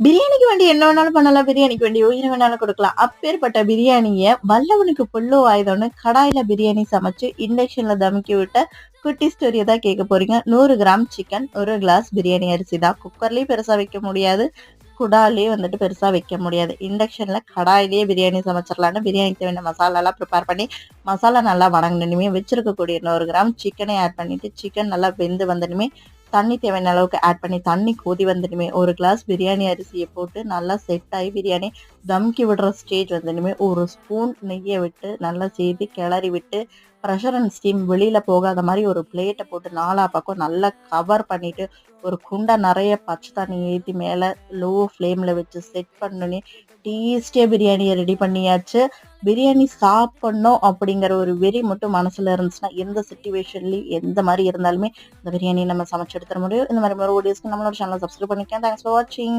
பிரியாணிக்கு வேண்டி என்ன வேணாலும் பண்ணலாம். பிரியாணிக்கு வேண்டி உயிர வேணாலும் குடுக்கலாம். அப்பேற்பட்ட பிரியாணிய வல்லவனுக்கு புல்லு ஆயுதம்னு கடாயில பிரியாணி சமைச்சு இண்டக்ஷன்ல தம்க்கி விட்ட குட்டி ஸ்டோரிய தான் கேட்க போறீங்க. 100 கிராம் சிக்கன், 1 கிளாஸ் பிரியாணி அரிசி தான். குக்கர்லயும் பெருசா வைக்க முடியாது. குடால்லயே வந்துட்டு பெருசா வைக்க முடியாது. இண்டக்ஷன்ல கடாயிலேயே பிரியாணி சமைச்சிரலான்னு பிரியாணிக்கு தேவையான மசாலாலாம் ப்ரிப்பேர் பண்ணி, மசாலா நல்லா வதங்குனதுமே வச்சிருக்கக்கூடிய 100 கிராம் சிக்கனை ஆட் பண்ணிட்டு, சிக்கன் நல்லா வெந்து வந்ததுமே தண்ணி தேவையான அளவுக்கு ஆட் பண்ணி தண்ணி கொதி வந்துடுமே 1 கிளாஸ் பிரியாணி அரிசியை போட்டு நல்லா செட் ஆகி பிரியாணி தம்கி விடுற ஸ்டேஜ் வந்துடுமே 1 ஸ்பூன் நெய்யை விட்டு நல்லா சேர்த்து கிளறி விட்டு ப்ரெஷர் அண்ட் ஸ்டீம் வெளியில போகாத மாதிரி ஒரு பிளேட்டை போட்டு 4 பக்கம் நல்லா கவர் பண்ணிட்டு ஒரு குண்டை நிறைய பச்சை தண்ணி ஏற்றி மேலே லோ ஃப்ளேமில் வச்சு செட் பண்ணி டேஸ்டியாக பிரியாணியை ரெடி பண்ணியாச்சு. பிரியாணி சாப்பிடணும் அப்படிங்கிற ஒரு வெறி மட்டும் மனசுல இருந்துச்சுன்னா எந்த சிச்சுவேஷன்லயும் எந்த மாதிரி இருந்தாலுமே இந்த பிரியாணி நம்ம சமைச்சு எடுத்துட முடியும். இந்த மாதிரி வீடியோஸ்க்கு நம்மளோட சேனலை சப்ஸ்கிரைப் பண்ணிக்கலாம். தேங்க்ஸ் ஃபார் வாட்சிங்.